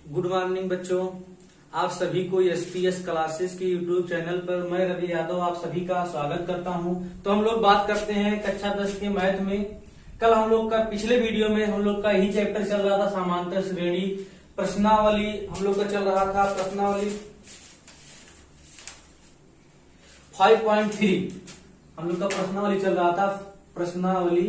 Good morning बच्चों, आप सभी को एसपीएस क्लासेस के यूट्यूब चैनल पर मैं रवि यादव आप सभी का स्वागत करता हूं। तो हम लोग बात करते हैं कक्षा 10 के मैथ में। कल हम लोग का पिछले वीडियो में हम लोग का यही चैप्टर चल रहा था, समांतर श्रेणी प्रश्नावली हम लोग का चल रहा था। प्रश्नावली 5.3 हम लोग का प्रश्नावली चल रहा था। प्रश्नावली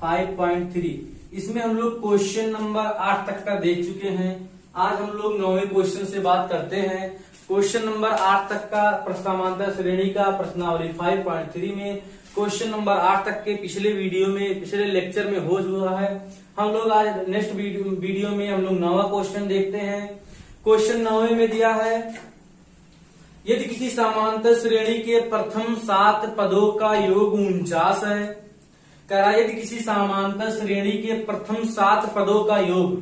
5.3 इसमें हम लोग क्वेश्चन नंबर 8 तक का देख चुके हैं। आज हम लोग 9वें क्वेश्चन से बात करते हैं। क्वेश्चन नंबर 8 तक का समांतर श्रेणी का प्रश्नावली 5.3 में क्वेश्चन नंबर 8 तक के पिछले वीडियो में, पिछले लेक्चर में हो चुका है। हम लोग आज नेक्स्ट वीडियो में हम लोग 9वां क्वेश्चन देखते हैं। क्वेश्चन 9वें में दिया है, यदि किसी समांतर श्रेणी के प्रथम 7 पदों का योग 49 है। कह रहा है यदि किसी समांतर श्रेणी के प्रथम 7 पदों का योग,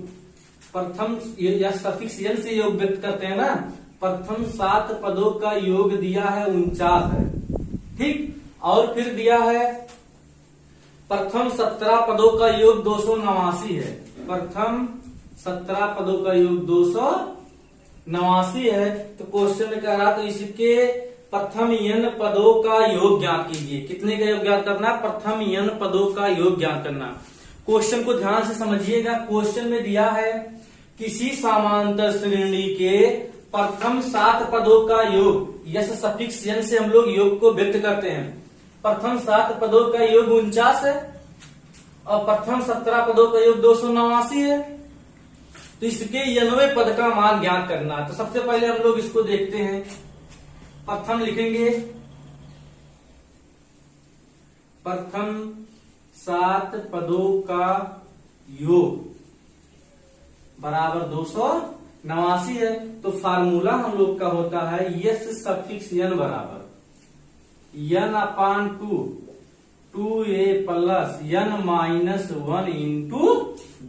प्रथम या सफिक्स यन से योग व्यक्त करते हैं ना, प्रथम 7 पदों का योग दिया है 49 है, ठीक। और फिर दिया है प्रथम 17 पदों का योग 289 है। प्रथम 17 पदों का योग 289 है। तो क्वेश्चन में कह रहा तो इसके प्रथम n पदों का योग ज्ञात कीजिए। कितने का योग ज्ञात करना? प्रथम n पदों का योग ज्ञात करना। क्वेश्चन को ध्यान से समझिएगा। क्वेश्चन में दिया है किसी समांतर श्रेणी के प्रथम 7 पदों का योग, यस सफिक्स n से हम लोग योग को व्यक्त करते हैं। प्रथम 7 पदों का योग 49 है और प्रथम 17 पदों का योग 289 है। तो इसके 90वें पद का मान ज्ञात करना है। तो सबसे पहले हम लोग इसको देखते हैं। प्रथम लिखेंगे प्रथम 7 पदों का योग बराबर 289 है। तो फार्मूला हम लोग का होता है यस सफिक्स n बराबर n अपान 2a plus n minus 1 into b।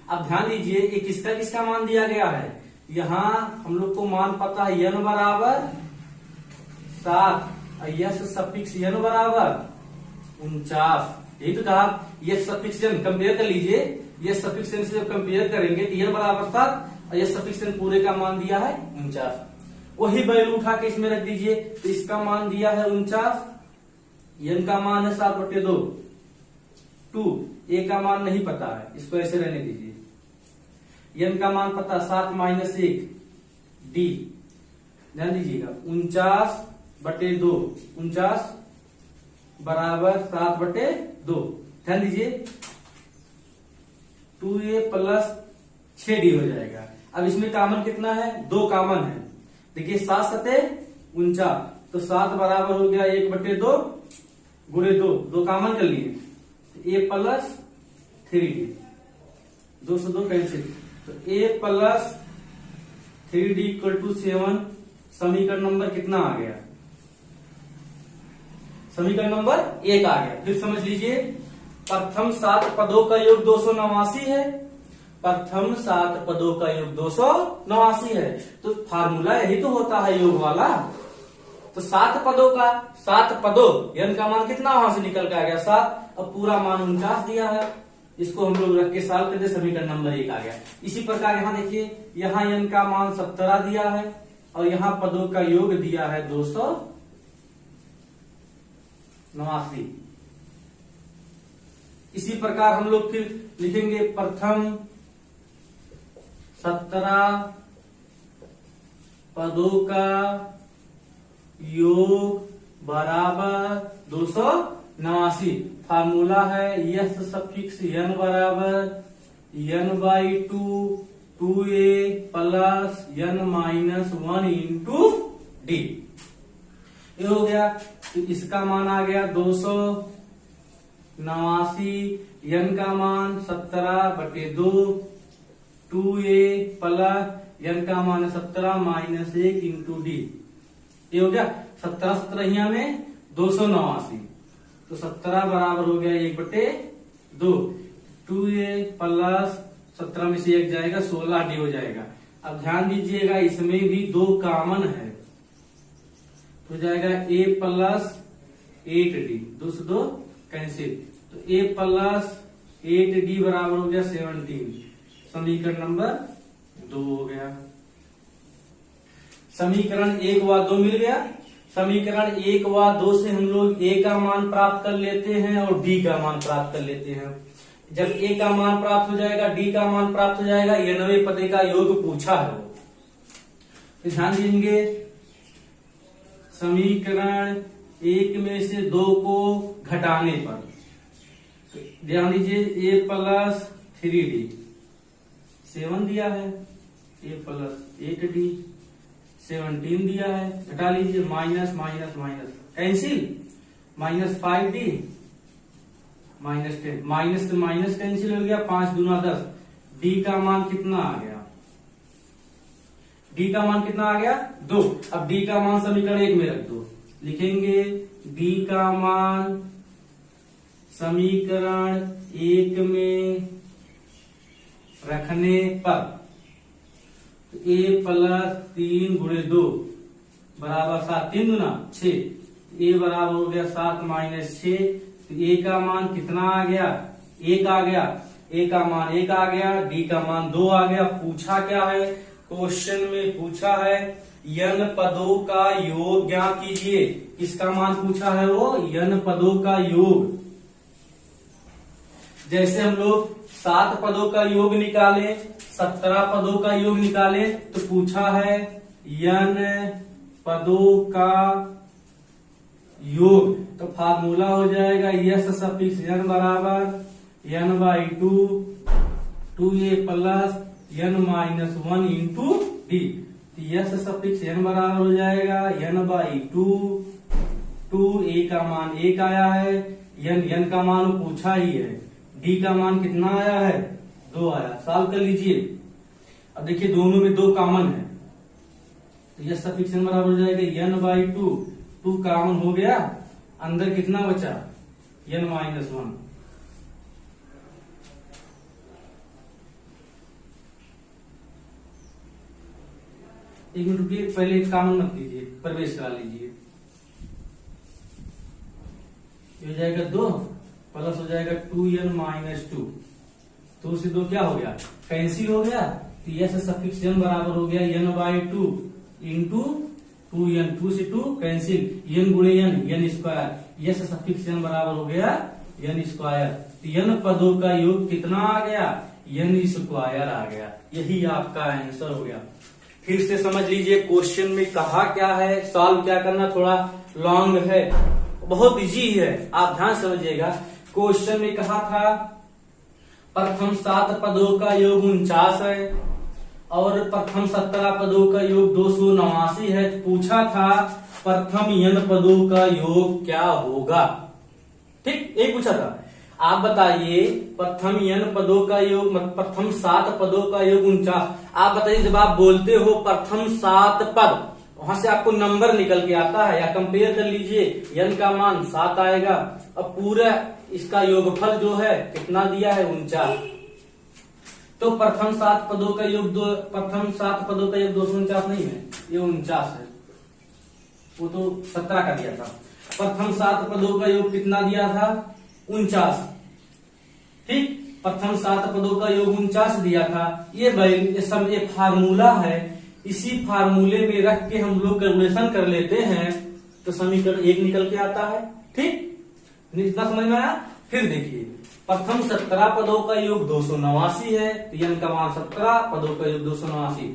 अब ध्यान दीजिए ये किसका किसका मान दिया गया है। यहां हम लोग को मान पता है n बराबर 7, यस सफिक्स n बराबर 49। यही तो कहा यस सफिक्स n कंपेयर कर लीजिए। यस सफिक्स n से जब कंपेयर करेंगे तो n बराबर 7 और यस सफिक्स n पूरे का मान दिया है 49। वही वैल्यू उठा के इसमें रख दीजिए। तो इसका मान दिया है 49, n का मान है 7/2, 2 a का मान नहीं पता है, इसको ऐसे रहने दीजिए। n का मान पता 7 माइनस 1 d। ध्यान दीजिएगा 49/2, 49 बराबर 7/2। ध्यान दीजिए 2a प्लस 6d हो जाएगा। अब इसमें कामन कितना है? 2 कामन है। देखिए 7 सते 49, तो 7 बराबर हो गया 1/2 गुणे 2 कामन कर लिए। a प्लस 3d, 2 से 2 कैंसिल, तो a plus 3d equal to 7। समीकरण नंबर कितना आ गया? समीकरण नंबर 1 आ गया। फिर समझ लीजिए प्रथम 7 पदों का योग 289 है। प्रथम 7 पदों का योग 289 है। तो फार्मूला यही तो होता है योग वाला। तो 7 पदों का 7 पदों n का मान कितना वहां से निकल के आ गया 7, और पूरा मान 49 दिया है। इसको हम लोग रख के सॉल्व करते, समीकरण नंबर 1 आ गया। इसी प्रकार यहाँ देखिए, यहाँ n का मान 17 दिया है और यहाँ पदों का योग दिया है 289। इसी प्रकार हम लोग फिर लिखेंगे प्रथम 17 पदों का योग बराबर 289। फार्मूला है यस सफिक्स n बराबर n/2 2a plus n minus 1 into d। ये हो गया। तो इसका मान आ गया 289, n का मान 17/2, 2a प्लस n का मान 17 माइनस 1 इंटू d। ये हो गया 17 में 289, तो 17 बराबर हो गया 1/2, 2a प्लस 17 में से 1 जाएगा 16d हो जाएगा। अब ध्यान दीजिएगा इसमें भी 2 कामन है, हो जाएगा a प्लस 8d, 2 से 2 कैंसिल, तो a प्लस 8d बराबर हो गया 17। समीकरण नंबर 2 हो गया। समीकरण 1 व 2 मिल गया। समीकरण 1 व 2 से हम लोग a का मान प्राप्त कर लेते हैं और d का मान प्राप्त कर लेते हैं। जब a का मान प्राप्त हो जाएगा, d का मान प्राप्त हो जाएगा, ये 90 पदे का योग पूछा है वो। तो ध्यान देंगे, समीकरण 1 में से 2 को घटाने पर ध्यान दीजिए, a प्लस 3d 7 दिया है, a प्लस 8d 17 दिया है, घटा लीजिए, minus minus minus cancel, minus 5d minus 10, minus से माइनस कैंसिल हो गया, 5 दूना 10, d का मान कितना आ गया, d का मान कितना आ गया 2। अब d का मान समीकरण 1 में रख दो, लिखेंगे d का मान समीकरण 1 में रखने पर a प्लस 3 गुणे 2 बराबर 7, 3 दूना 6, a बराबर हो गया 7 माइनस 6, तो a का मान कितना आ गया, 1 आ गया, a का मान 1 आ गया, d का मान 2 आ गया। पूछा क्या है, क्वेश्चन में पूछा है n पदों का योग ज्ञात कीजिए। किसका मान पूछा है वो, n पदों का योग। जैसे हम लोग 7 पदों का योग निकाले, 17 पदों का योग निकाले, तो पूछा है n पदों का योग, तो फार्मूला हो जाएगा यस सफिक्स n बराबर n/2 2a plus n minus 1 into D. Yes suffix n बराबर हो जाएगा n/2, 2a का मान 1 आया है, n का मान पूछा ही है, d का मान कितना आया है 2 आया। सॉल्व कर लीजिए। अब देखिए दोनों में 2 कॉमन है, तो यस सफिक्स n बराबर हो जाएगा n/2, 2 कॉमन हो गया, अंदर कितना बचा n माइनस 1। एक मिनट रुकिए, पहले कॉमन मत लीजिए, प्रवेश करा लीजिए। ये हो जाएगा 2 प्लस हो जाएगा 2n माइनस 2, 2 से 2 क्या हो गया कैंसिल हो गया, तो यस सफिक्स n बराबर हो गया n/2 इंटू 2n, 2 से 2 कैंसिल, n गुणे n square, yes suffix n बराबर हो गया n स्क्वायर। तो n पदों का योग कितना आ गया, n स्क्वायर आ गया। यही आपका आंसर हो गया। फिर से समझ लीजिए, क्वेश्चन में कहा क्या है, सॉल्व क्या करना थोड़ा लॉन्ग है, बहुत इजी है, आप ध्यान समझिएगा। क्वेश्चन में कहा था प्रथम 7 पदों का योग 49 है और प्रथम 17 पदों का योग 289 है। तो पूछा था प्रथम n पदों का योग क्या होगा, ठीक, एक पूछा था। आप बताइए प्रथम n पदों का योग, प्रथम 7 पदों का योग 49। आप बताइए जब आप बोलते हो प्रथम 7 पद, वहां से आपको नंबर निकल के आता है, या कंपेयर कर लीजिए, n का मान 7 आएगा। अब पूरा इसका योगफल जो है कितना दिया है 49, तो प्रथम 7 पदों का योग प्रथम 7 पदों का योग 249 नहीं है, ये 49 है, वो तो 17 का दिया था। प्रथम 7 पदों का योग कितना दिया था 49, ठीक, प्रथम 7 पदों का योग 49 दिया था। ये सब एक फार्मूला है, इसी फार्मूले में रख के हम लोग कैलकुलेशन कर लेते हैं, तो समीकरण 1 निकल के आता है, ठीक, इतना समझ में आया। फिर देखिए प्रथम 17 पदों का योग 289 है, तो n का मान 17, पदों का योग 289,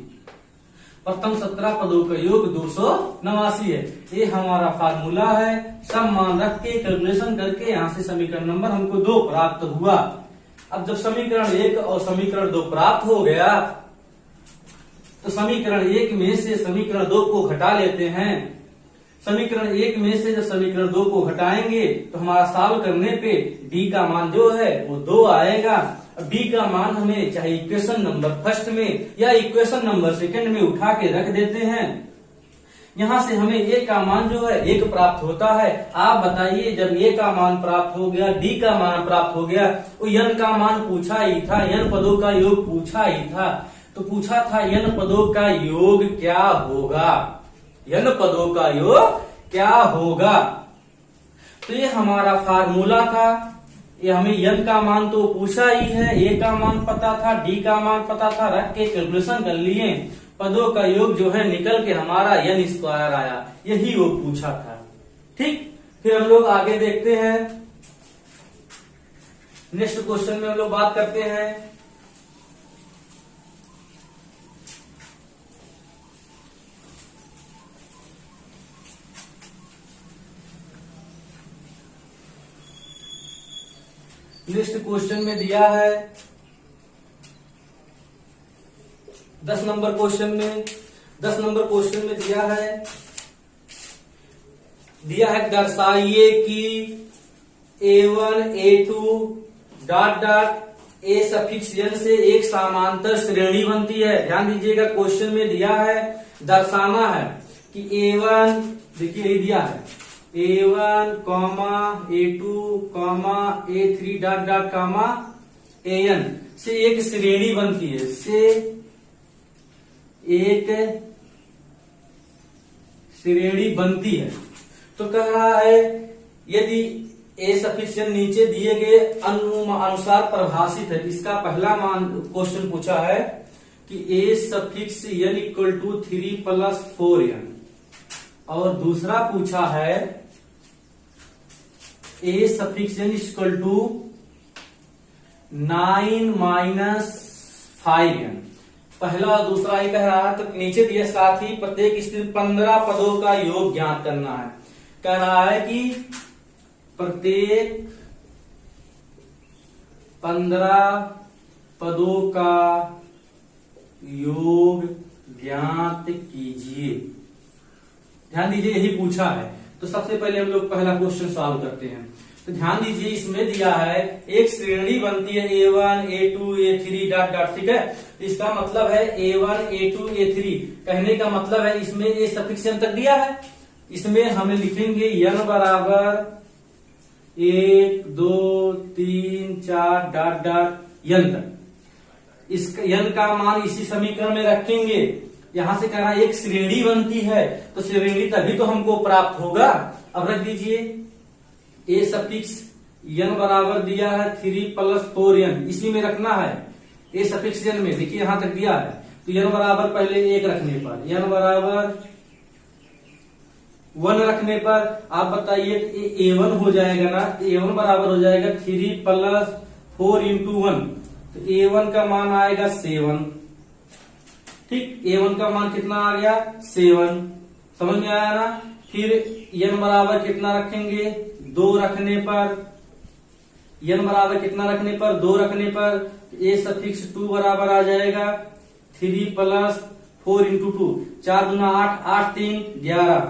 प्रथम 17 पदों का योग 289 है। ये हमारा फार्मूला है, सब मान रख के कैलकुलेशन करके यहाँ से समीकरण नंबर हमको 2 प्राप्त हुआ। अब जब समीकरण 1 और समीकरण 2 प्राप्त हो गया, तो समीकरण 1 में से समीकरण 2 को घटा लेते हैं। समीकरण 1 में से जब समीकरण 2 को घटाएंगे तो हमारा सॉल्व करने पे d का मान जो है वो 2 आएगा। d का मान हमें चाहे इक्वेशन नंबर फर्स्ट में या इक्वेशन नंबर सेकंड में उठा के रख देते हैं। यहाँ से हमें a का मान जो है 1 प्राप्त होता है। आप बताइए जब a का मान प्राप्त हो गया, d का मान प्राप्त हो गया, तो n का मान पूछा ही था, n पदों का योग पूछा ही था, तो पूछा था n पदों का योग क्या होगा, n पदों का योग क्या होगा। तो ये हमारा फार्मूला था, ये हमें n का मान तो पूछा ही है, a का मान पता था, d का मान पता था, रख के कैलकुलेशन कर लिए, पदों का योग जो है निकल के हमारा n स्क्वायर आया, यही वो पूछा था। ठीक, फिर हम लोग आगे देखते हैं, नेक्स्ट क्वेश्चन में हम लोग बात करते हैं। नेक्स्ट क्वेश्चन में दिया है 10 नंबर क्वेश्चन में दिया है दर्शाइए कि a1 a2 dot dot a suffix n से एक समांतर श्रेणी बनती है। ध्यान दीजिएगा, क्वेश्चन में दिया है दर्शाना है कि a1, देखिए ये दिया है a1, a2, a3 dot dot an से एक श्रेणी बनती है, से एक श्रेणी बनती है। तो कह रहा है यदि ए सफिक्स n नीचे दिए गए अनुसार परिभाषित है, इसका पहला मान क्वेश्चन पूछा है कि A suffix n equal to 3 plus 4n, और दूसरा पूछा है A suffix n equal to 9 minus 5n। पहला और दूसरा ही कह रहा है, तो नीचे दिए साथ ही प्रत्येक स्थिति 15 पदों का योग ज्ञात करना है। कह रहा है कि प्रत्येक 15 पदों का योग ज्ञात कीजिए। ध्यान दीजिए, यही पूछा है। तो सबसे पहले हम लोग पहला क्वेश्चन सॉल्व करते हैं। तो ध्यान दीजिए, इसमें दिया है एक श्रेणी बनती है a1, a2, a3 dot dot, ठीक है। इसका मतलब है a1, a2, a3, कहने का मतलब है इसमें ए सफिक्स n तक दिया है। इसमें हमें लिखेंगे n बराबर 1, 2, 3, 4 डॉट डॉट n तक। इस n का मान इसी समीकरण में रखेंगे। यहां से कहना एक श्रेणी बनती है, तो श्रेणी तभी तो हमको प्राप्त होगा। अब रख दीजिए ए सफिक्स n बराबर दिया है 3 प्लस 4n, इसी में रखना है ए सफिक्स n में। देखिए यहां तक दिया है, तो n बराबर पहले 1 रखने पर, n बराबर 1 रखने पर आप बताइए a1 हो जाएगा ना, a1 बराबर हो जाएगा 3 प्लस 4 इंटू 1, तो a1 का मान आएगा 7। ठीक, a1 का मान कितना आ गया 7, समझ में आया ना। फिर n बराबर कितना रखेंगे 2 रखने पर, n बराबर कितना रखने पर 2 रखने पर ए सफिक्स 2 बराबर आ जाएगा 3 प्लस 4 इंटू 2, 4 दूना 8, 8 3 11,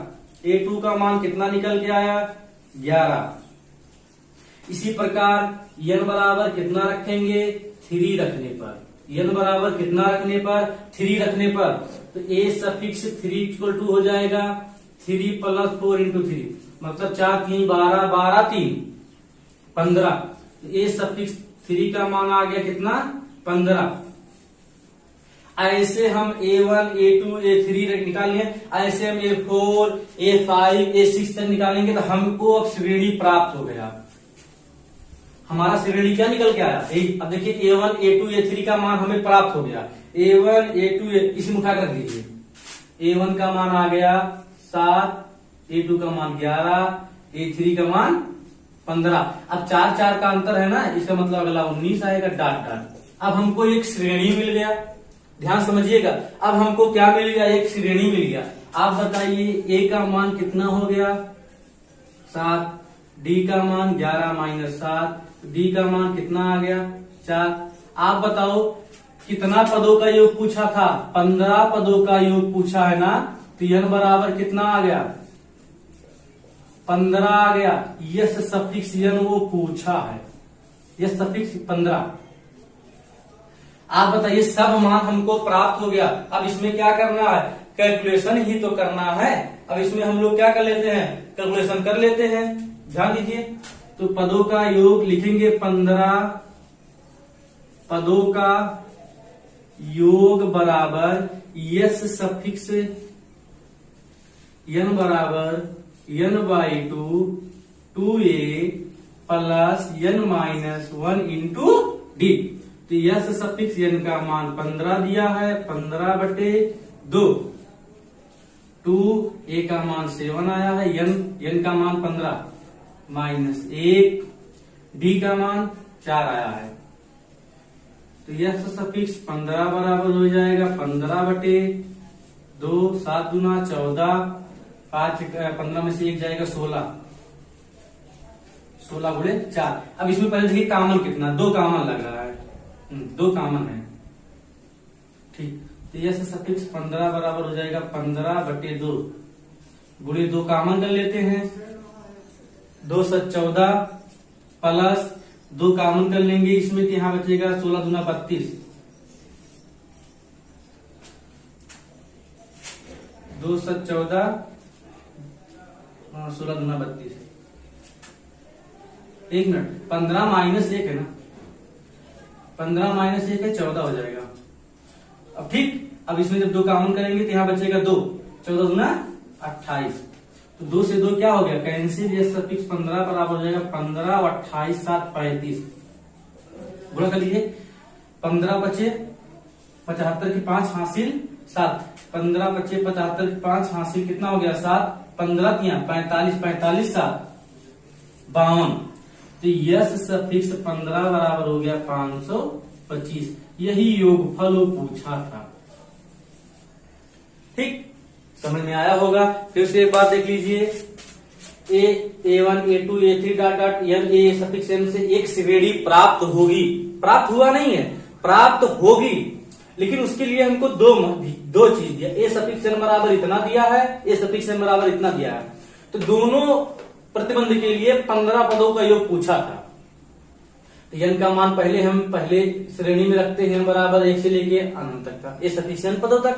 a2 का मान कितना निकल के आया 11। इसी प्रकार n बराबर कितना रखेंगे 3 रखने पर, n बराबर कितना रखने पर 3 रखने पर, तो ए सफिक्स 3 इक्वल टू हो जाएगा 3 प्लस 4 इंटू 3, मतलब 4 3 12, 12 3 15, ए सफिक्स 3 का मान आ गया कितना 15। ऐसे हम a1, a2, a3 निकालेंगे, ऐसे हम a4, a5, a6 तक निकालेंगे, तो हमको अब श्रेणी प्राप्त हो गया। हमारा श्रेणी क्या निकल के आया, अब देखिए a1, a2, a3 का मान हमें प्राप्त हो गया। a1, a2, इसी में उठा कर रख दीजिए। a1 का मान आ गया 7, a2 का मान 11, a3 का मान 15। अब 4 4 का अंतर है ना, इसका मतलब अगला 19 आएगा डॉट डॉट। अब हमको एक श्रेणी मिल गया, ध्यान समझिएगा। अब हमको क्या मिल गया, एक श्रेणी मिल गया। आप बताइए a का मान कितना हो गया 7, d का मान 11 माइनस 7, d का मान कितना आ गया 4। आप बताओ कितना पदों का योग पूछा था, 15 पदों का योग पूछा है ना, तो n बराबर कितना आ गया 15 आ गया। यस सफिक्स n वो पूछा है, यस सफिक्स 15। आप बताइए सब मान हमको प्राप्त हो गया। अब इसमें क्या करना है, कैलकुलेशन ही तो करना है। अब इसमें हम लोग क्या कर लेते हैं, कैलकुलेशन कर लेते हैं। ध्यान दीजिए, तो पदों का योग लिखेंगे 15 पदों का योग बराबर यस सफिक्स n बराबर n/2 2a plus n minus 1 into D. तो यस सफिक्स n का मान 15 दिया है, 15/2। 2 a का मान 7 आया है, n का मान 15 माइनस 1 d का मान 4 आया है। तो यह सफिक्स 15 बराबर हो जाएगा 15/2, 7 दूना 14, 5 15 में से 1 जाएगा 16, 16 गुणे 4। अब इसमें पहले देखिए कॉमन कितना, 2 कॉमन लग रहा है, 2 कॉमन है, ठीक। तो यह सफिक्स 15 बराबर हो जाएगा 15/2 गुणे 2 कॉमन कर लेते हैं, 2 7 14 प्लस 2 कॉमन कर लेंगे इसमें, तो यहां बचेगा 16 दूना 32, 2 7 14 16 दूना 32। 1 मिनट, 15 माइनस 1 है ना, 15 माइनस 1 है 14 हो जाएगा। अब ठीक, अब इसमें जब 2 कॉमन करेंगे तो यहां बचेगा 2, 14 दूना 28। तो 2 से 2 क्या हो गया, कैंसिल। ये सफिक्स 15 बराबर हो जाएगा 15 और 28 7 35 गुणा कर लीजिए, 15 बचे 75 की 5 हासिल 7, 15 बचे 75 की 5 हासिल कितना हो गया 7, 15 45 45 7 52। तो यस सफिक्स 15 बराबर हो गया 525। यही योगफल वो पूछा था, ठीक, समझ में आया होगा। फिर से एक बात देख लीजिए, a1 a2 a3 dot dot n a suffix n से एक श्रेणी प्राप्त होगी, प्राप्त हुआ नहीं है, प्राप्त होगी, लेकिन उसके लिए हमको दो चीज दिया, a सफिक्स n बराबर इतना दिया है, a सफिक्स n बराबर इतना दिया है। तो दोनों प्रतिबंध के लिए 15 पदों का योग पूछा था। तो n का मान पहले श्रेणी में रखते हैं बराबर 1 से लेके अनंत तक का, a सफिक्स n पदों तक।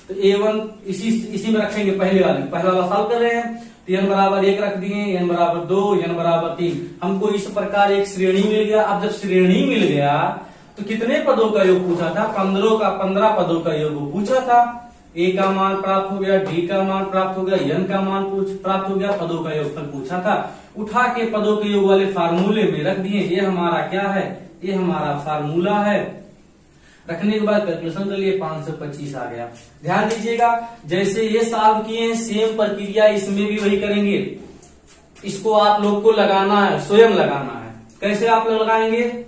तो a1 इसी में रखेंगे, पहला वाला सॉल्व कर रहे हैं। तो n बराबर 1 रख दिए, n बराबर 2, n बराबर 3। हमको इस प्रकार एक श्रेणी मिल गया। अब जब श्रेणी मिल गया तो कितने पदों का योग पूछा था, 15 पदों का योग पूछा था। a का मान प्राप्त हो गया, d का मान प्राप्त हो गया, n का मान प्राप्त हो गया, पदों का योगफल पूछा था। उठा के पदों के योग वाले फार्मूले में रख दिए। ये हमारा क्या है, ये हमारा फार्मूला है। रखने के बाद कैलकुलेशन कर लिए, 525 आ गया। ध्यान दीजिएगा, जैसे ये सॉल्व किए हैं सेम प्रक्रिया इसमें भी वही करेंगे। इसको आप लोग को लगाना है, स्वयं लगाना है। कैसे आप लोग लगाएंगे,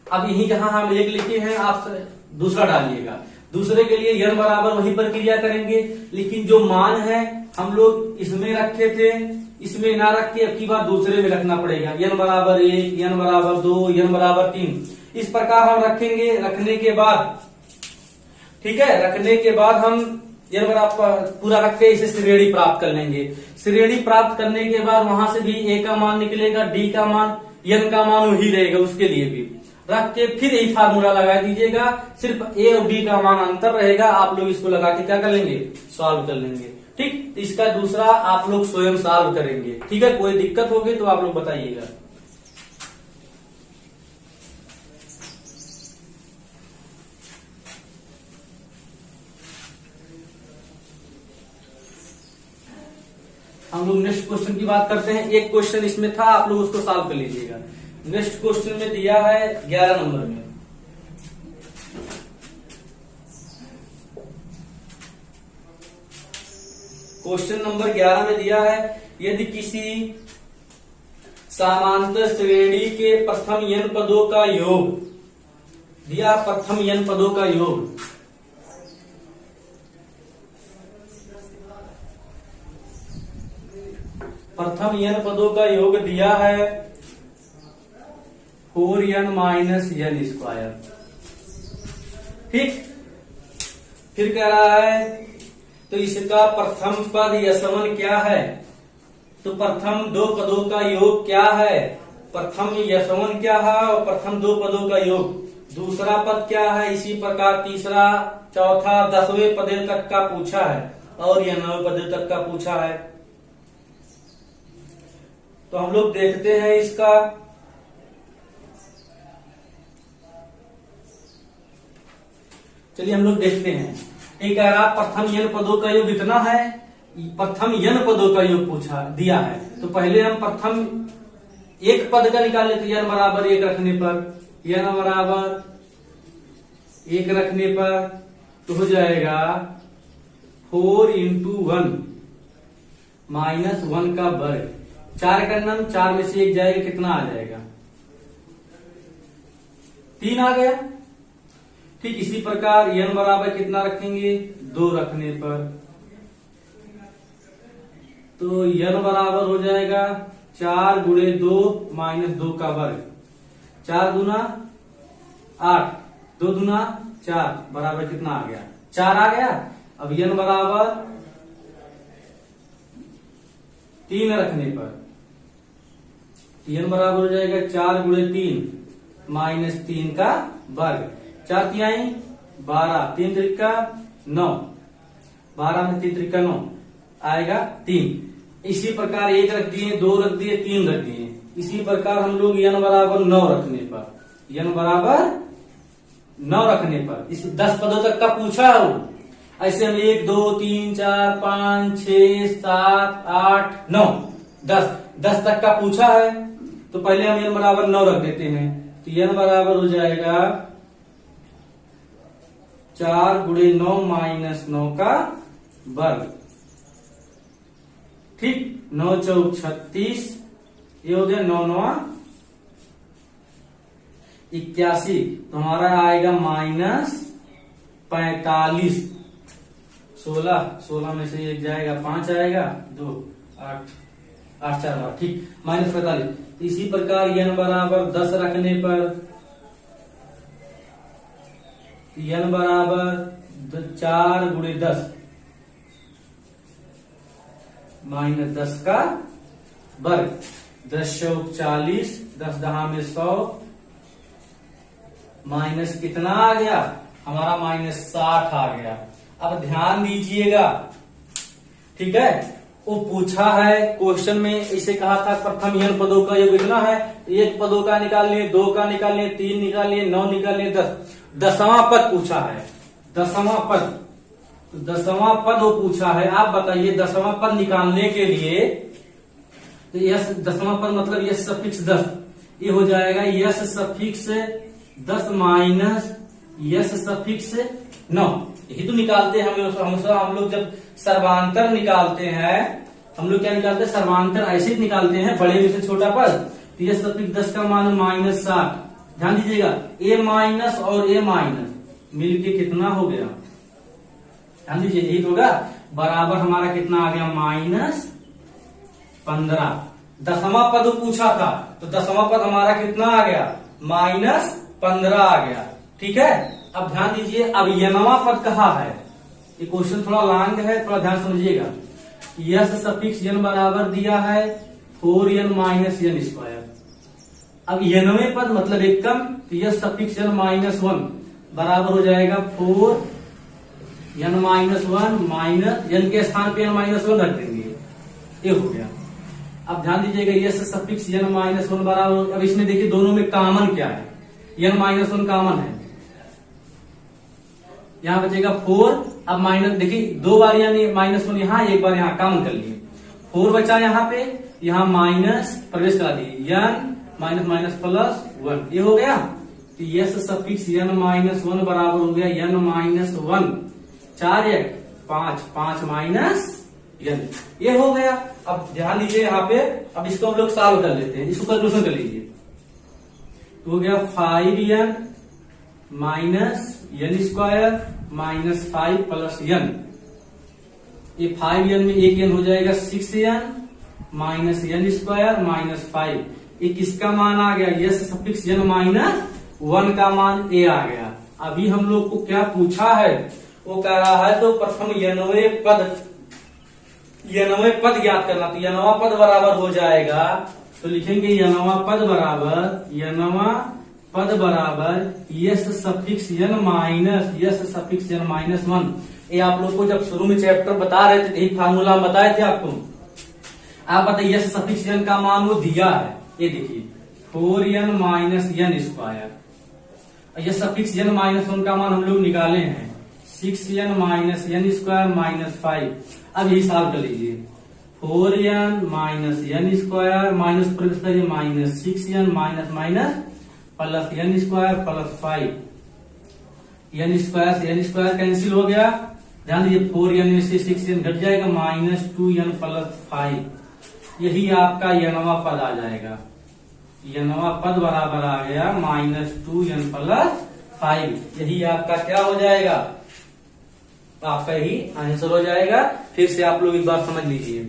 अब यही जहां हम 1 लिखे हैं आप दूसरा डालिएगा। दूसरे के लिए n बराबर वही प्रक्रिया करेंगे, लेकिन जो मान है हम लोग इसमें रखे थे, इसमें ना रख के अब की बार दूसरे में रखना पड़ेगा। n बराबर 1, n बराबर 2, n बराबर 3, इस प्रकार हम रखेंगे। रखने के बाद, ठीक है, रखने के बाद हम n बराबर पूरा रख के इसे श्रेणी प्राप्त कर लेंगे। श्रेणी प्राप्त करने के बाद वहां से भी a का मान निकलेगा, d का मान, n का मान वही रहेगा, उसके लिए भी रख के फिर यही फार्मूला लगा दीजिएगा। सिर्फ a और d का मान अंतर रहेगा, आप लोग इसको लगा के क्या कर लेंगे, सॉल्व कर लेंगे। ठीक, तो इसका दूसरा आप लोग स्वयं सॉल्व करेंगे। ठीक है, कोई दिक्कत होगी तो आप लोग बताइएगा। हम लोग नेक्स्ट क्वेश्चन की बात करते हैं। एक क्वेश्चन इसमें था, आप लोग उसको सॉल्व कर लीजिएगा। नेक्स्ट क्वेश्चन में दिया है 11 नंबर में, क्वेश्चन नंबर 11 में दिया है, यदि किसी समांतर श्रेणी के प्रथम n पदों का योग दिया, प्रथम n पदों का योग प्रथम n पदों का योग दिया है 4n माइनस n स्क्वायर। ठीक, फिर कह रहा है तो इसका प्रथम पद यशवन क्या है, तो प्रथम 2 पदों का योग क्या है, प्रथम यशवन क्या है और प्रथम 2 पदों का योग, दूसरा पद क्या है, इसी प्रकार तीसरा, चौथा, 10वें पद तक का पूछा है और यह 9वें पद तक का पूछा है। तो हम लोग देखते हैं इसका। चलिए हम लोग देखते हैं। एक कह रहा प्रथम n पदों का योग इतना है, प्रथम n पदों का योग पूछा दिया है। तो पहले हम प्रथम एक पद का निकाल लेते n बराबर 1 रखने पर, n बराबर 1 रखने पर तो हो जाएगा 4 इंटू 1 माइनस 1 का वर्ग। 4 का नम 4 में से 1 जाएगा, कितना आ जाएगा? 3 आ गया। ठीक इसी प्रकार n बराबर कितना रखेंगे? 2 रखने पर तो n बराबर हो जाएगा 4 गुणे 2 माइनस 2 का वर्ग। 4 दूना 8, 2 दूना 4 बराबर कितना आ गया? 4 आ गया। अब n बराबर 3 रखने पर n बराबर हो जाएगा 4 गुणे 3 माइनस 3 का वर्ग। 4 तिहाई 12, 3 त्रिका 9, 12 में 3 त्रिका 9 आएगा 3। इसी प्रकार 1 रख दिए, 2 रख दिए, 3 रख दिए। इसी प्रकार हम लोग n बराबर 9 रखने पर, n बराबर 9 रखने पर इस 10 पदों तक का पूछा हो। ऐसे हम 1 2 3 4 5 6 7 8 9 10 तक का पूछा है तो पहले हम n बराबर 9 रख देते हैं। तो n बराबर हो जाएगा 4 गुणे 9 माइनस 9 का वर्ग। ठीक 9 चौक 36, ये हो गया 9 9 81 तो हमारा आएगा माइनस 45। 16 में से 1 जाएगा, 5 आएगा, 2 8 8 4 12, ठीक माइनस 45। इसी प्रकार n बराबर 10 रखने पर n बराबर 4 गुणे 10 माइनस 10 का वर्ग। 10 चौक 40, 10 दहा में 100 माइनस कितना आ गया? हमारा माइनस 60 आ गया। अब ध्यान दीजिएगा, ठीक है। वो पूछा है क्वेश्चन में, इसे कहा था प्रथम n पदों का योग कितना है? 1 पदों का निकाल लिए, 2 का निकाल लिए, 3 निकाल लिए, 9 निकाल लिए, 10। 10वां पद पूछा है, 10वां पद। तो 10वां पद वो पूछा है। आप बताइए 10वां पद निकालने के लिए तो यस 10वां पद मतलब यस सफिक्स 10, ये हो जाएगा yes suffix 10 minus yes suffix 9। यही तो निकालते हैं हम लोग जब सर्वांतर निकालते हैं। हम लोग क्या निकालते हैं? सर्वांतर ऐसे ही निकालते हैं, बड़े में से छोटा पद। तो यस सफिक्स 10 का मान माइनस 60। ध्यान दीजिएगा, ए माइनस और ए माइनस मिलके कितना हो गया? ध्यान दीजिए, यही होगा बराबर हमारा कितना आ गया? माइनस 15। 10वां पद पूछा था तो 10वां पद हमारा कितना आ गया? माइनस 15 आ गया। ठीक है, अब ध्यान दीजिए, अब nवां पद कहा है? ये क्वेश्चन थोड़ा लॉन्ग है, थोड़ा ध्यान समझिएगा। यस सफिक्स n बराबर दिया है 4n माइनस n स्क्वायर। अब nवें पद मतलब एकम, तो यस सफिक्स n माइनस 1 बराबर हो जाएगा 4n माइनस 1 माइनस n के स्थान पे n माइनस 1 रख देंगे, ये हो गया। अब ध्यान दीजिएगा, यस सफिक्स n माइनस 1 बराबर, अब इसमें देखिए दोनों में कॉमन क्या है? n माइनस 1 कॉमन है, यहां बचेगा 4। अब माइनस देखिए 2 बार यानी माइनस 1 यहाँ, 1 बार यहाँ कॉमन कर लिए, 4 बचा यहाँ पे, यहाँ माइनस प्रवेश करा दिए, n माइनस माइनस प्लस 1, ये हो गया। तो यस सफिक्स n माइनस 1 बराबर हो गया n माइनस 1, 4 1 5 5 माइनस n, ये हो गया। अब ध्यान दीजिए यहाँ पे, अब इसको हम लोग सॉल्व कर लेते हैं, इसको कैलकुलेशन कर लीजिए। तो हो गया 5n minus n square minus 5 plus n, ये 5n में 1 n हो जाएगा 6n minus n square minus 5। ये किसका मान आ गया? यस सफिक्स n माइनस 1 का मान a आ गया। अभी हम लोग को क्या पूछा है? वो कह रहा है तो प्रथम nवें पद ज्ञात करना। तो nवां पद बराबर हो जाएगा, तो लिखेंगे nवां पद बराबर यस सफिक्स n माइनस 1। ये आप लोग को जब शुरू में चैप्टर बता रहे थे, यही फार्मूला बताए थे आपको। आप बताइए यस सफिक्स n का मान वो दिया है, ये देखिए 4n minus n square. Yes suffix n minus 1 का मान हम लोग निकाले हैं 6n minus n square minus 5। अब यही सॉल्व कर लीजिए, 4n minus n square minus minus 6n minus minus plus n square plus 5 n square से n स्क्वायर कैंसिल हो गया। ध्यान दीजिए 4n में से 6n घट जाएगा माइनस 2n प्लस 5। यही आपका यनवा पद आ जाएगा। यनवा पद बराबर आ गया माइनस 2n प्लस 5। यही आपका क्या हो जाएगा, आपका यही आंसर हो जाएगा। फिर से आप लोग एक बार समझ लीजिए,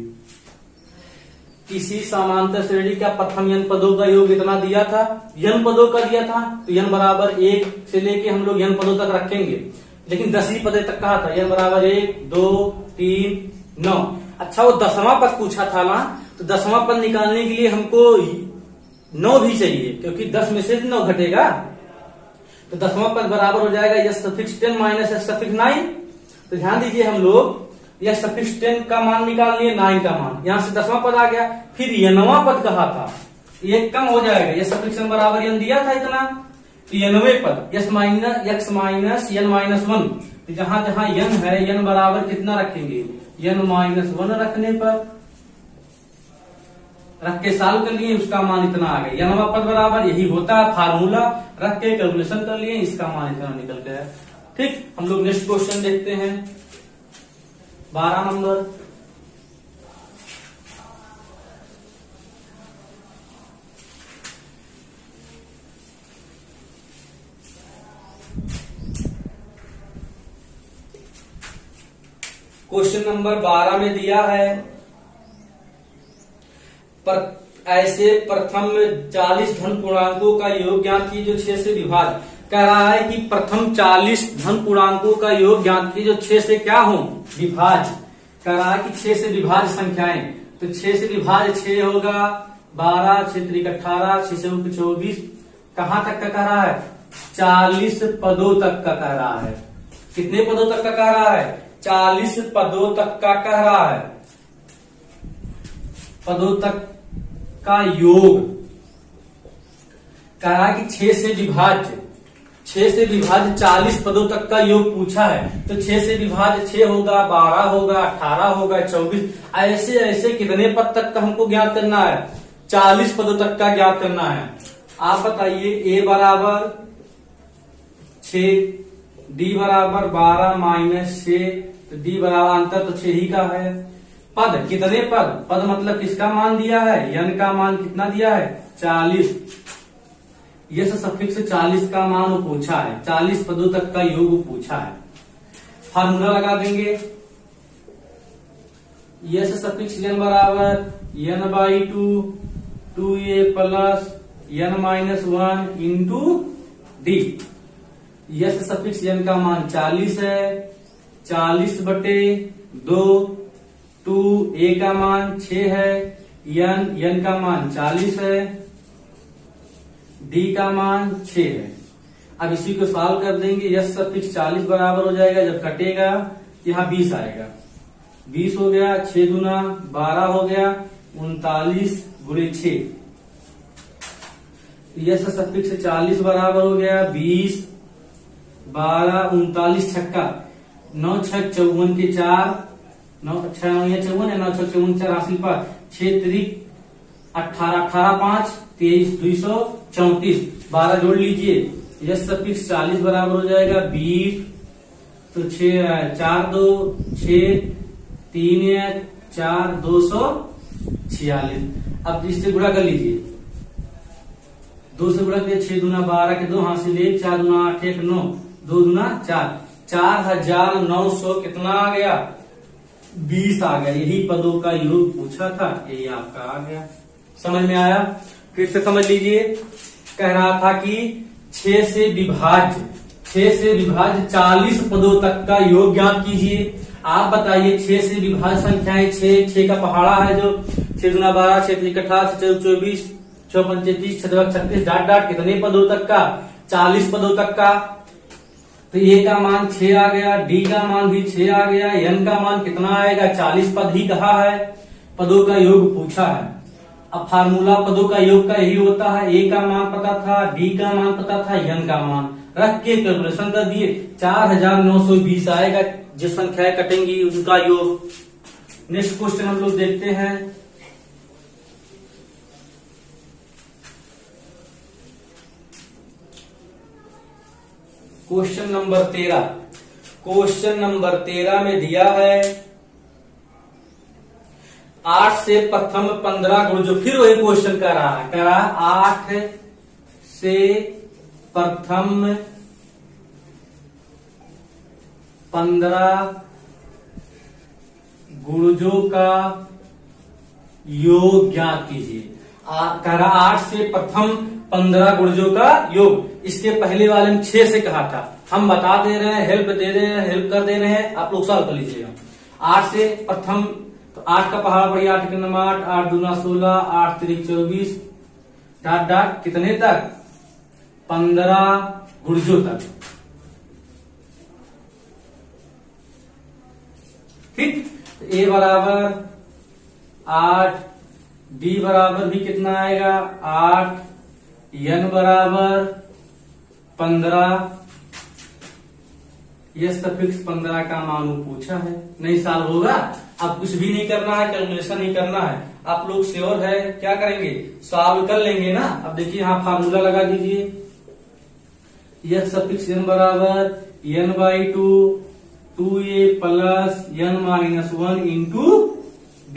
किसी समांतर श्रेणी का प्रथम n पदों का योग इतना दिया था, n पदों का दिया था, तो n बराबर 1 से लेके हम लोग n पदों तक रखेंगे, लेकिन 10वीं पद तक कहा था n बराबर 1 2 3 9। अच्छा वो 10वां पद पूछा था ना, तो 10वां पद निकालने के लिए हमको 9 भी चाहिए, क्योंकि 10 में से 9 घटेगा। तो 10वां पद बराबर हो जाएगा s suffix 10 minus s suffix 9। तो ध्यान दीजिए हम लोग यह सफिक्स 10 का मान निकाल लिए, 9 का मान, यहां से 10वां पद आ गया। फिर n वां पद कहा था, ये कम हो जाएगा, यह सफिक्स n बराबर n दिया था इतना, तो n वें पद x माइनस n माइनस 1। तो जहां जहां n है n बराबर कितना रखेंगे, n माइनस 1 रखने पर रख के सॉल्व कर लिए, उसका मान इतना आ गया। n वां पद बराबर यही होता है फार्मूला, रख के कैलकुलेशन कर लिए, इसका मान इतना निकल गया। ठीक, हम लोग नेक्स्ट क्वेश्चन देखते हैं 12 नंबर। क्वेश्चन नंबर 12 में दिया है, पर ऐसे प्रथम 40 धन पूर्णांकों का योग ज्ञात कीजिए जो 6 से विभाज्य। कह रहा है कि प्रथम 40 धन पूर्णांकों का योग ज्ञात कीजिए जो 6 से क्या हो, विभाज्य। कह रहा है कि 6 से विभाज्य संख्याएं, तो 6 से विभाज्य 6 होगा 12, 6 त्रिक 18, 6 से 24। कहां तक का कह रहा है, 40 पदों तक का कह रहा है। कितने पदों तक का कह रहा है, 40 पदों तक का कह रहा है। पदों तक का योग कह रहा है कि 6 से विभाज्य 40 पदों तक का योग पूछा है। तो 6 से विभाज्य 6 होगा, 12 होगा, 18 होगा, 24, ऐसे ऐसे कितने पद तक का हमको ज्ञात करना है, 40 पदों तक का ज्ञात करना है। आप बताइए a बराबर 6, d बराबर 12 माइनस 6, तो d बराबर अंतर तो 6 ही का है। पद कितने पद मतलब किसका मान दिया है, n का मान कितना दिया है 40। ये सफिक्स 40 का मान वो पूछा है, 40 पदों तक का योग पूछा है। फार्मूला लगा देंगे, ये सफिक्स n बराबर n/2 2a plus n minus 1 into D. यह सफिक्स n का मान 40 है, 40/2, 2a का मान 6 है, n का मान 40 है, d का मान 6 है। अब इसी को सॉल्व कर देंगे, यह सफिक्स 40 बराबर हो जाएगा, जब कटेगा यहाँ 20 आएगा, 20 हो गया, 6 दूना 12 हो गया, 39 गुणे 6। यह सफिक्स 40 बराबर हो गया 20 12 39 छक्का 9 6 54 के 4, 9 6 9 54 है, 9 6 54 4 हासिल पर 6 त्रिक 18 18 5 23 234, 12 जोड़ लीजिए, यह सफिक्स 40 बराबर हो जाएगा 20, तो 6 4 2 6 3 1 4 246। अब इससे गुणा कर लीजिए, 2 से गुणा किया 6 दूना 12 के 2 हासिल 1, 4 दूना 8 1 9, 2 दूना 4, 4900 कितना आ गया 20 आ गया। यही पदों का योग पूछा था, यही आपका आ गया। समझ में आया, फिर से समझ लीजिए। कह रहा था कि 6 से विभाज्य 40 पदों तक का योग ज्ञात कीजिए। आप बताइए 6 से विभाज्य संख्याएं 6 का पहाड़ा है जो 6 गुना 12 6 3 18 6 24 6 35 6 36 डाट डाट कितने पदों तक का 40 पदों तक का। तो ए का मान 6 आ गया, डी का मान भी 6 आ गया, एन का मान कितना आएगा 40 पद ही कहा है, पदों का योग पूछा है। अब फार्मूला पदों का योग का यही होता है, ए का मान पता था, डी का मान पता था, एन का मान रख के कैलकुलेशन कर दिए, 4920 आएगा। जिस संख्याएं कटेंगी उनका योग नेक्स्ट क्वेश्चन हम लोग देखते हैं। Question number 13। क्वेश्चन नंबर 13 में दिया है 8 से प्रथम 15 गुण, जो फिर वही क्वेश्चन कर रहा है 8 से प्रथम 15 गुणजों का योग ज्ञात कीजिए। करा 8 से प्रथम 15 गुणजों का योग। इसके पहले वाले में 6 से कहा था, हम बता दे रहे हैं, हेल्प दे रहे हैं, हेल्प कर दे रहे हैं, आप लोग सॉल्व कर लीजिएगा। 8 से प्रथम, तो 8 का पहाड़ पढ़िए, 8 के नंबर 8, 8 दूना 16, 8 तिरिक 24, डाट डाट कितने तक? 15 गुणजों तक। ठीक, ए बराबर 8, डी बराबर भी कितना आएगा 8, एन बराबर 15, यह सफिक्स 15 का मान पूछा है, नहीं सॉल्व होगा। अब कुछ भी नहीं करना है, कैलकुलेशन नहीं करना है, आप लोग श्योर है क्या करेंगे, सॉल्व कर लेंगे ना। अब देखिए यहाँ फार्मूला लगा दीजिए, यह सफिक्स एन बराबर n/2 2a plus n-1 into b।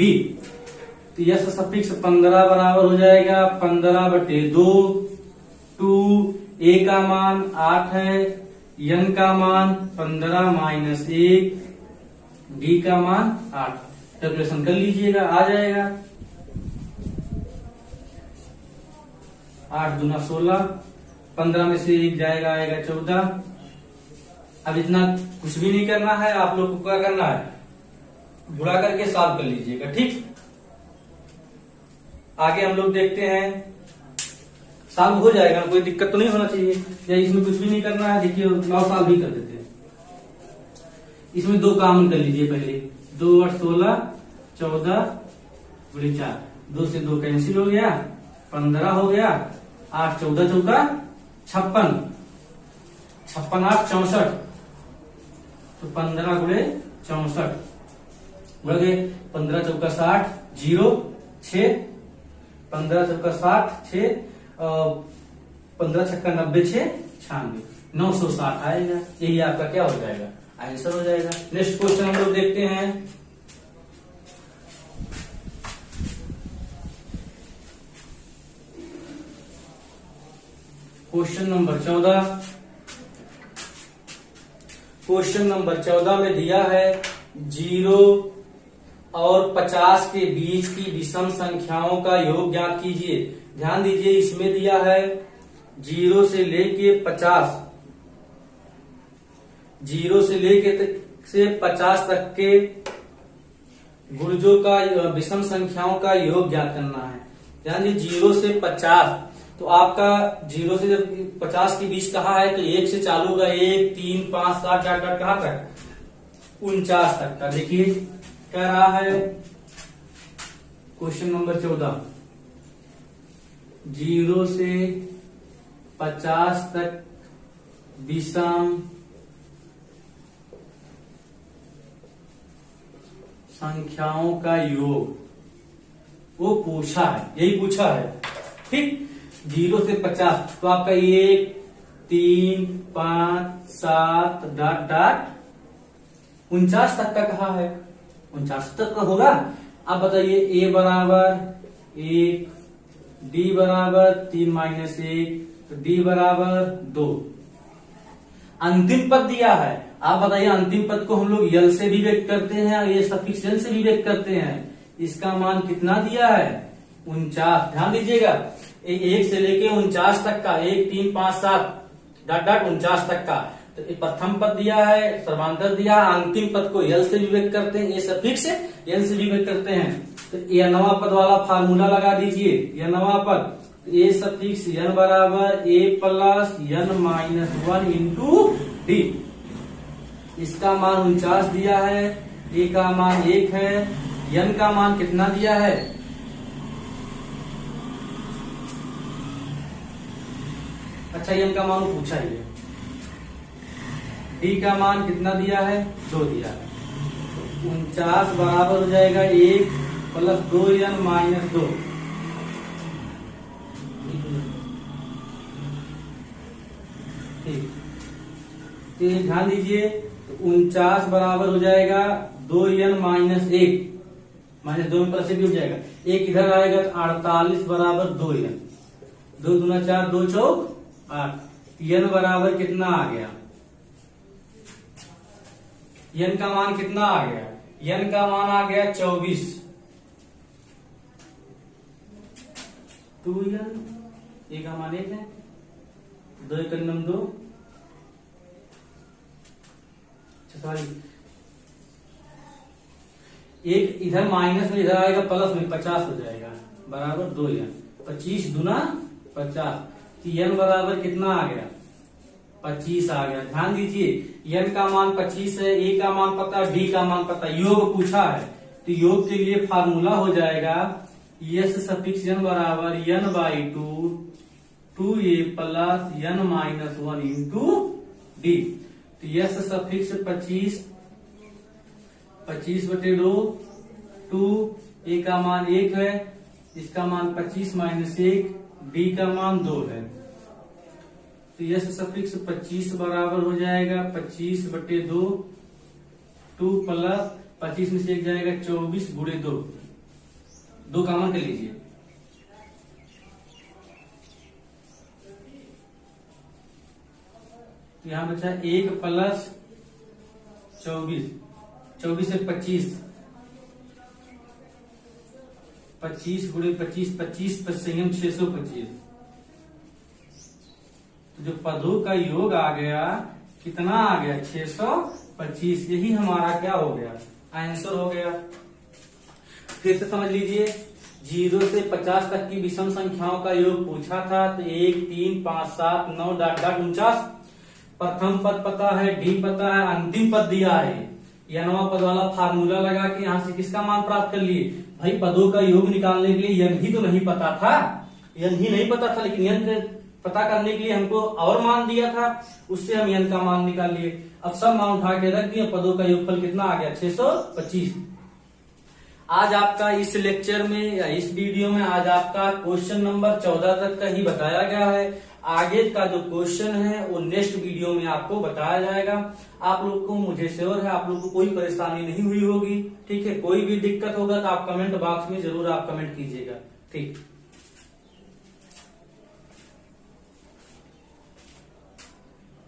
तो यह सफिक्स 15 बराबर हो जाएगा 15/2, 2 a का मान 8 है, n का मान 15 - 1, d का मान 8। कैलकुलेशन कर लीजिएगा, आ जाएगा 8 दूना 16, 15 में से 1 जाएगा, आएगा 14। अब इतना कुछ भी नहीं करना है, आप लोग को क्या करना है, गुणा करके सॉल्व कर लीजिएगा। ठीक, आगे हम लोग देखते हैं, सॉल्व हो जाएगा, कोई दिक्कत तो नहीं होना चाहिए, या इसमें कुछ भी नहीं करना है। देखिए 9 सॉल्व भी कर देते हैं। इसमें 2 कॉमन कर लीजिए पहले, 2 8 16, 14 गुणे 4, 2 से 2 कैंसिल हो गया, 15 हो गया, 8 14 चौका 56, 56 8 64, तो 15 गुणे 64 बढ़ गए, 15 चौका 60, 0 6, 15 चौका 60 6, 15 छक्का 90 6 96, 960 आएगा। यही आपका क्या हो जाएगा, आंसर हो जाएगा। नेक्स्ट क्वेश्चन हम लोग देखते हैं। Question number 14। क्वेश्चन नंबर 14 में दिया है 0 और 50 के बीच की विषम संख्याओं का योग ज्ञात कीजिए। ध्यान दीजिए, इसमें दिया है 0 से लेके 50, 0 से लेके से 50 तक के गुणजों का विषम संख्याओं का योग ज्ञात करना है। ध्यान दीजिए, 0 से 50, तो आपका 0 से जब 50 के बीच कहा है तो 1 से चालू होगा, 1 3 5 7 डाट डाट कहां तक, 49 तक का। देखिए कह रहा है क्वेश्चन नंबर 14, 0 से 50 तक विषम संख्याओं का योग वो पूछा है, यही पूछा है। ठीक, 0 से 50, तो आपका 1 3 5 7 डाट डाट 49 तक का कहा है, 49 तक का होगा। अब बताइए, ए बराबर 1, डी बराबर 3 - 1, तो डी बराबर 2। अंतिम पद दिया है, आप बताइए अंतिम पद को हम लोग यल से भी व्यक्त करते हैं और ये सफिक्स यल से भी व्यक्त करते हैं। इसका मान कितना दिया है, 49। ध्यान दीजिएगा, 1 से लेके 49 तक का, 1 3 5 7 डाट डाट 49 तक का। तो प्रथम पद दिया है, सर्वांतर दिया है, अंतिम पद को यल से भी व्यक्त करते हैं, ये सफिक्स यल से भी व्यक्त करते हैं। तो ये नवा पद वाला फार्मूला लगा दीजिए, यह नवा पद, ए सफिक्स n बराबर a plus n-1 into D. इसका मान 49 दिया है, a का मान 1 है, n का मान कितना दिया है, अच्छा n का मान पूछा ही है, d का मान कितना दिया है, 2 दिया है। 49 बराबर हो जाएगा 1 प्लस 2n माइनस 2। ठीक, तो ध्यान दीजिए, 49 बराबर हो जाएगा 2n माइनस 1, माइनस 2 में प्लस भी हो जाएगा, एक इधर आएगा तो 48 बराबर 2n, 2 दूना 4, 2 चौक 8, n बराबर कितना आ गया, n का मान कितना आ गया, n का मान आ गया 24, 2n, ए का मान 1 है, 2 1 2, सॉरी, एक इधर माइनस में इधर आएगा प्लस में 50 हो जाएगा बराबर 2n, 25 दूना 50, तो n बराबर कितना आ गया, 25 आ गया। ध्यान दीजिए n का मान 25 है, a का मान पता है, d का मान पता है, योग पूछा है तो योग के लिए फार्मूला हो जाएगा s सफिक्स n बराबर n by 2a plus n minus 1 into D. तो s सफिक्स 25 बटे 2, 2 a का मान 1 है, इसका मान 25 माइनस 1, d का मान 2 है, तो यह सफिक्स 25 बराबर हो जाएगा 25 बटे 2, 2 प्लस 25 में से 1 जाएगा 24 गुणे 2, 2 कॉमन कर लीजिए, तो यहां बचा 1 प्लस 24, 24 से 25, 25 गुणे 25, 25 पर संयम 625, तो जो पदों का योग आ गया कितना आ गया 625, यही हमारा क्या हो गया आंसर हो गया। फिर से समझ लीजिए, 0 से 50 तक की विषम संख्याओं का योग पूछा था, तो 1 3 5 7 9 डॉट डॉट 49, प्रथम पद पता है, डी पता है, अंतिम पद दिया है, nवां पद वाला फार्मूला लगा के यहां से किसका मान प्राप्त कर लिए, भाई पदों का योग निकालने के लिए n ही तो नहीं पता था, n ही नहीं पता था, लेकिन n पता करने के लिए हमको और मान दिया था, उससे हम n का मान निकाल लिए। अब सब मान उठा के रख दिए, पदों का योगफल कितना आ गया 625। आज आपका इस लेक्चर में या इस वीडियो में आज आपका क्वेश्चन नंबर 14 तक का ही बताया गया है। आगे का जो क्वेश्चन है वो नेक्स्ट वीडियो में आपको बताया जाएगा। आप लोग को मुझे श्योर है आप लोग को कोई परेशानी नहीं हुई होगी। ठीक है, कोई भी दिक्कत होगा तो आप कमेंट बॉक्स में जरूर आप कमेंट कीजिएगा। ठीक।